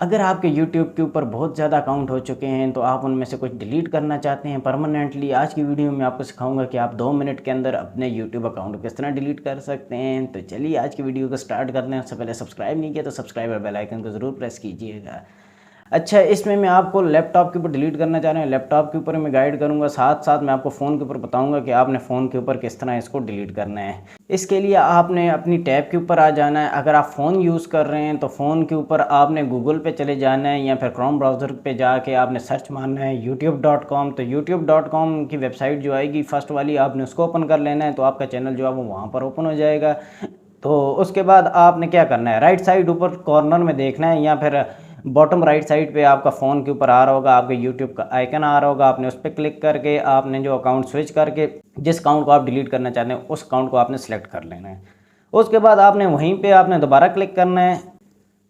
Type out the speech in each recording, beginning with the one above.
अगर आपके YouTube के ऊपर बहुत ज़्यादा अकाउंट हो चुके हैं तो आप उनमें से कुछ डिलीट करना चाहते हैं परमानेंटली, आज की वीडियो में आपको सिखाऊंगा कि आप 2 मिनट के अंदर अपने YouTube अकाउंट को किस तरह डिलीट कर सकते हैं। तो चलिए आज की वीडियो को स्टार्ट करते हैं। उससे पहले सब्सक्राइब नहीं किया तो सब्सक्राइब और बेल आइकन को ज़रूर प्रेस कीजिएगा। अच्छा, इसमें मैं आपको लैपटॉप के ऊपर डिलीट करना चाह रहे हैं, लैपटॉप के ऊपर मैं गाइड करूंगा, साथ साथ मैं आपको फ़ोन के ऊपर बताऊंगा कि आपने फ़ोन के ऊपर किस तरह इसको डिलीट करना है। इसके लिए आपने अपनी टैब के ऊपर आ जाना है। अगर आप फ़ोन यूज़ कर रहे हैं तो फ़ोन के ऊपर आपने गूगल पे चले जाना है या फिर क्रोम ब्राउज़र पे जाके आपने सर्च मारना है youtube.com। तो youtube.com की वेबसाइट जो आएगी फर्स्ट वाली, आपने उसको ओपन कर लेना है तो आपका चैनल जो है वो वहाँ पर ओपन हो जाएगा। तो उसके बाद आपने क्या करना है, राइट साइड ऊपर कॉर्नर में देखना है या फिर बॉटम राइट साइड पे आपका फ़ोन के ऊपर आ रहा होगा, आपके यूट्यूब का आइकन आ रहा होगा। आपने उस पर क्लिक करके आपने जो अकाउंट स्विच करके जिस अकाउंट को आप डिलीट करना चाहते हैं उस अकाउंट को आपने सेलेक्ट कर लेना है। उसके बाद आपने वहीं पे आपने दोबारा क्लिक करना है।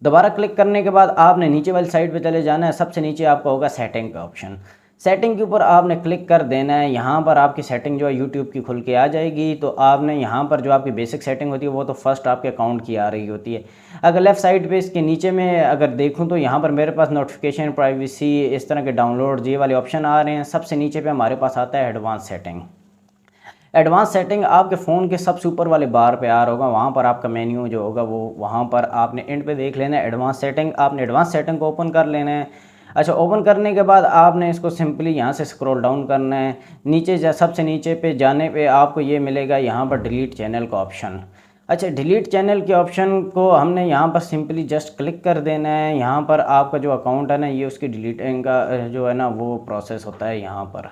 दोबारा क्लिक करने के बाद आपने नीचे वाली साइड पे चले जाना है। सबसे नीचे आपका होगा सेटिंग का ऑप्शन, सेटिंग के ऊपर आपने क्लिक कर देना है। यहाँ पर आपकी सेटिंग जो है यूट्यूब की खुल के आ जाएगी। तो आपने यहाँ पर जो आपकी बेसिक सेटिंग होती है वो तो फर्स्ट आपके अकाउंट की आ रही होती है। अगर लेफ़्ट साइड पे इसके नीचे में अगर देखूँ तो यहाँ पर मेरे पास नोटिफिकेशन, प्राइवेसी, इस तरह के डाउनलोड ये वाले ऑप्शन आ रहे हैं। सबसे नीचे पे हमारे पास आता है एडवांस सेटिंग। एडवांस सेटिंग आपके फ़ोन के सबसे ऊपर वाले बार पे आ रहा होगा, वहाँ पर आपका मेन्यू जो होगा वो वहाँ पर आपने एंड पे देख लेना है एडवांस सेटिंग। आपने एडवांस सेटिंग को ओपन कर लेना है। अच्छा, ओपन करने के बाद आपने इसको सिंपली यहाँ से स्क्रॉल डाउन करना है। नीचे सबसे नीचे पे जाने पे आपको ये मिलेगा यहाँ पर डिलीट चैनल का ऑप्शन। अच्छा, डिलीट चैनल के ऑप्शन को हमने यहाँ पर सिंपली जस्ट क्लिक कर देना है। यहाँ पर आपका जो अकाउंट है ना, ये उसकी डिलीटिंग का जो है ना वो प्रोसेस होता है यहाँ पर।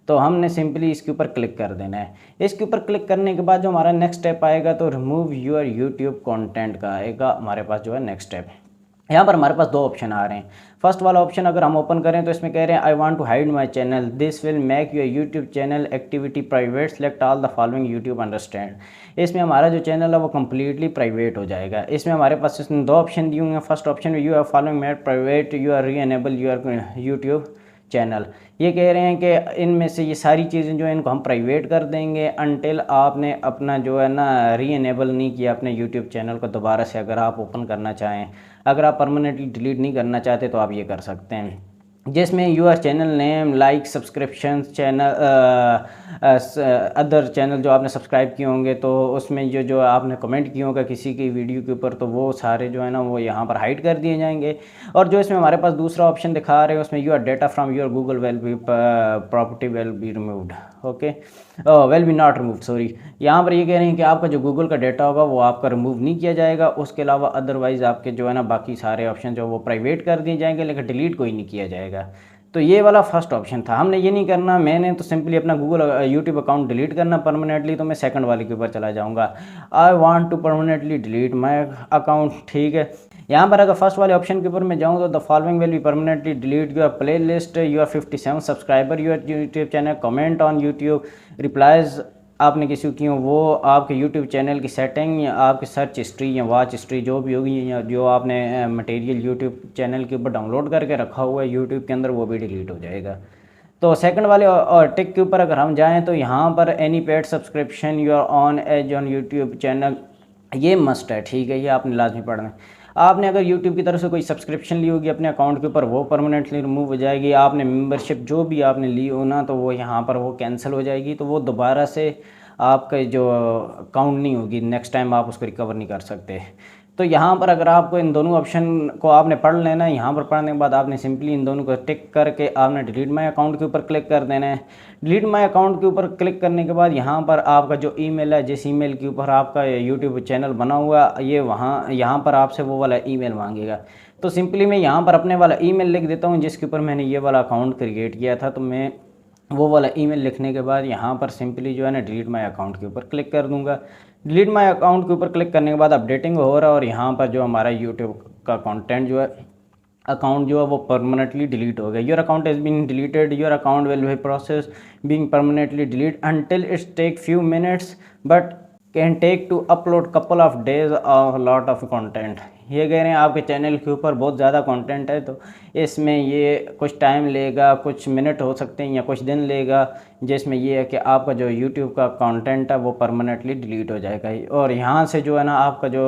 तो हमने सिंपली इसके ऊपर क्लिक कर देना है। इसके ऊपर क्लिक करने के बाद जो हमारा नेक्स्ट स्टेप आएगा तो रिमूव योर यूट्यूब कंटेंट का आएगा हमारे पास जो है नेक्स्ट स्टेप। यहाँ पर हमारे पास दो ऑप्शन आ रहे हैं। फर्स्ट वाला ऑप्शन अगर हम ओपन करें तो इसमें कह रहे हैं I want to hide my channel, this will make your YouTube channel activity private, select all the following YouTube understand. इसमें हमारा जो चैनल है वो कम्प्लीटली प्राइवेट हो जाएगा। इसमें हमारे पास इसमें दो ऑप्शन दिए हुए हैं। फर्स्ट ऑप्शन में you are following made private, you are re enable your YouTube channel. ये कह रहे हैं कि इनमें से ये सारी चीज़ें जो है इनको हम प्राइवेट कर देंगे अनटिल आपने अपना जो है ना री एनेबल नहीं किया अपने यूट्यूब चैनल को दोबारा से, अगर आप ओपन करना चाहें। अगर आप परमानेंटली डिलीट नहीं करना चाहते तो आप ये कर सकते हैं, जिसमें your channel name, like, subscription, channel other channel जो आपने सब्सक्राइब किए होंगे तो उसमें जो जो आपने कमेंट किया होगा किसी की वीडियो के ऊपर तो वो सारे जो है ना वो यहाँ पर हाइड कर दिए जाएंगे। और जो इसमें हमारे पास दूसरा ऑप्शन दिखा रहे हैं उसमें your data from your Google will be property will be removed, okay, will be not removed, sorry. यहाँ पर ये कह रहे हैं कि आपका जो गूगल का डेटा होगा वो आपका रिमूव नहीं किया जाएगा। उसके अलावा अदरवाइज़ आपके जो है ना बाकी सारे ऑप्शन जो वो प्राइवेट कर दिए जाएंगे लेकिन डिलीट कोई नहीं किया जाएगा। तो ये वाला फर्स्ट ऑप्शन था। हमने ये नहीं करना, मैंने तो सिंपली अपना गूगल यूट्यूब अकाउंट डिलीट करना परमानेंटली। तो मैं सेकंड वाले के ऊपर चला जाऊंगा, I want to permanently delete my account, ठीक है। यहाँ पर अगर फर्स्ट वाले ऑप्शन के ऊपर मैं जाऊँ तो the following will be permanently delete your play list, your 57 subscriber, your YouTube channel, comment on YouTube, replies आपने किसी की हो वो, आपके यूट्यूब चैनल की सेटिंग या आपकी सर्च हिस्ट्री या वॉच हिस्ट्री जो भी होगी या जो आपने मटेरियल यूट्यूब चैनल के ऊपर डाउनलोड करके रखा हुआ है यूट्यूब के अंदर वो भी डिलीट हो जाएगा। तो सेकंड वाले और टिक के ऊपर अगर हम जाएं तो यहाँ पर any paid subscription you are on as on YouTube channel, ये मस्ट है, ठीक है, ये आपने लाजमी पढ़ना है। आपने अगर यूट्यूब की तरफ से कोई सब्सक्रिप्शन ली होगी अपने अकाउंट के ऊपर वो परमानेंटली रिमूव हो जाएगी। आपने मेंबरशिप जो भी आपने ली हो ना तो वो यहाँ पर वो कैंसिल हो जाएगी। तो वो दोबारा से आपका जो अकाउंट नहीं होगी, नेक्स्ट टाइम आप उसको रिकवर नहीं कर सकते। तो यहाँ पर अगर आपको इन दोनों ऑप्शन को आपने पढ़ लेना है, यहाँ पर पढ़ने के बाद आपने सिंपली इन दोनों को टिक करके आपने डिलीट माय अकाउंट के ऊपर क्लिक कर देना है। डिलीट माय अकाउंट के ऊपर क्लिक करने के बाद यहाँ पर आपका जो ईमेल है, जिस ईमेल के ऊपर आपका यूट्यूब चैनल बना हुआ ये यहाँ पर आपसे वो वाला ईमेल मांगेगा। तो सिंपली मैं यहाँ पर अपने वाला ईमेल लिख देता हूँ जिसके ऊपर मैंने ये वाला अकाउंट क्रिएट किया था। तो मैं वो वाला ईमेल लिखने के बाद यहाँ पर सिंपली जो है ना डिलीट माय अकाउंट के ऊपर क्लिक कर दूंगा। डिलीट माय अकाउंट के ऊपर क्लिक करने के बाद अपडेटिंग हो रहा है और यहाँ पर जो हमारा यूट्यूब का कंटेंट जो है अकाउंट जो है वो परमानेंटली डिलीट हो गया। Your account is being deleted, your account will be process being permanently delete until it's take few minutes but can take to upload couple of days of lot of content. ये कह रहे हैं आपके channel के ऊपर बहुत ज़्यादा content है, तो इसमें ये कुछ टाइम लेगा, कुछ मिनट हो सकते हैं या कुछ दिन लेगा, जिसमें ये है कि आपका जो यूट्यूब का कंटेंट है वो परमानेंटली डिलीट हो जाएगा। और यहाँ से जो है ना आपका जो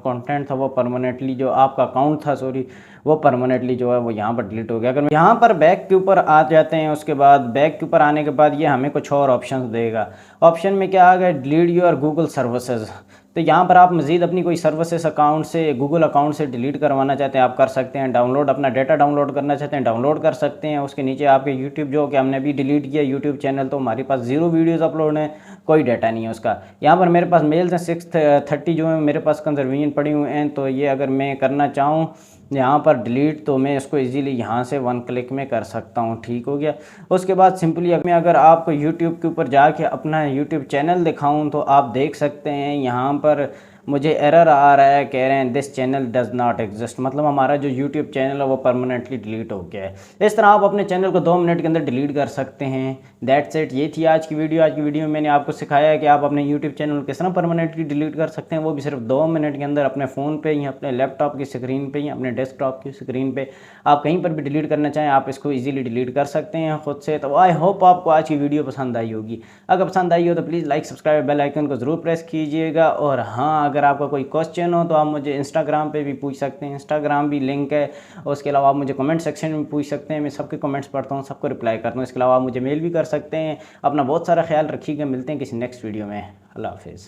कंटेंट था वो परमानेंटली, जो आपका अकाउंट था सॉरी, वो परमानेंटली जो है वो यहाँ पर डिलीट हो गया। अगर यहाँ पर बैक के ऊपर आ जाते हैं, उसके बाद बैक के ऊपर आने के बाद ये हमें कुछ और ऑप्शन देगा। ऑप्शन में क्या आ गया, डिलीट योर गूगल सर्विसेज। तो यहाँ पर आप मज़ीद अपनी कोई सर्विसेज अकाउंट से, गूगल अकाउंट से डिलीट करवाना चाहते हैं आप कर सकते हैं। डाउनलोड, अपना डेटा डाउनलोड करना चाहते हैं डाउनलोड कर सकते हैं। उसके नीचे आपके यूट्यूब, जो कि हमने अभी डिलीट किया यूट्यूब चैनल, तो हमारे पास 0 वीडियोज़ अपलोड हैं, कोई डाटा नहीं है उसका। यहाँ पर मेरे पास मेल्स हैं 630 जो है मेरे पास कंजर्वेशन पड़ी हुए हैं, तो ये अगर मैं करना चाहूँ यहाँ पर डिलीट, तो मैं इसको इजीली यहाँ से 1 क्लिक में कर सकता हूँ। ठीक हो गया। उसके बाद सिंपली मैं अगर आपको यूट्यूब के ऊपर जाके अपना यूट्यूब चैनल दिखाऊँ, तो आप देख सकते हैं यहाँ पर मुझे एरर आ रहा है, कह रहे हैं this channel does not exist, मतलब हमारा जो यूट्यूब चैनल है वो परमानेंटली डिलीट हो गया है। इस तरह आप अपने चैनल को 2 मिनट के अंदर डिलीट कर सकते हैं। दैट्स इट, ये थी आज की वीडियो। आज की वीडियो में मैंने आपको सिखाया है कि आप अपने यूट्यूब चैनल किस तरह परमानेंटली डिलीट कर सकते हैं, वो भी सिर्फ 2 मिनट के अंदर, अपने फ़ोन पर या अपने लैपटॉप की स्क्रीन पर या अपने डेस्कटॉप की स्क्रीन पर। आप कहीं पर भी डिलीट करना चाहें आप इसको ईजिली डिलीट कर सकते हैं खुद से। तो आई होप आपको आज की वीडियो पसंद आई होगी। अगर पसंद आई हो तो please like, subscribe, bell icon को ज़रूर प्रेस कीजिएगा। और हाँ, अगर आपका कोई क्वेश्चन हो तो आप मुझे इंस्टाग्राम पे भी पूछ सकते हैं, इंस्टाग्राम भी लिंक है। और उसके अलावा आप मुझे कमेंट सेक्शन में पूछ सकते हैं, मैं सबके कमेंट्स पढ़ता हूँ, सबको रिप्लाई करता हूँ। इसके अलावा आप मुझे मेल भी कर सकते हैं। अपना बहुत सारा ख्याल रखिएगा, मिलते हैं किसी नेक्स्ट वीडियो में। अल्लाह हाफिज़।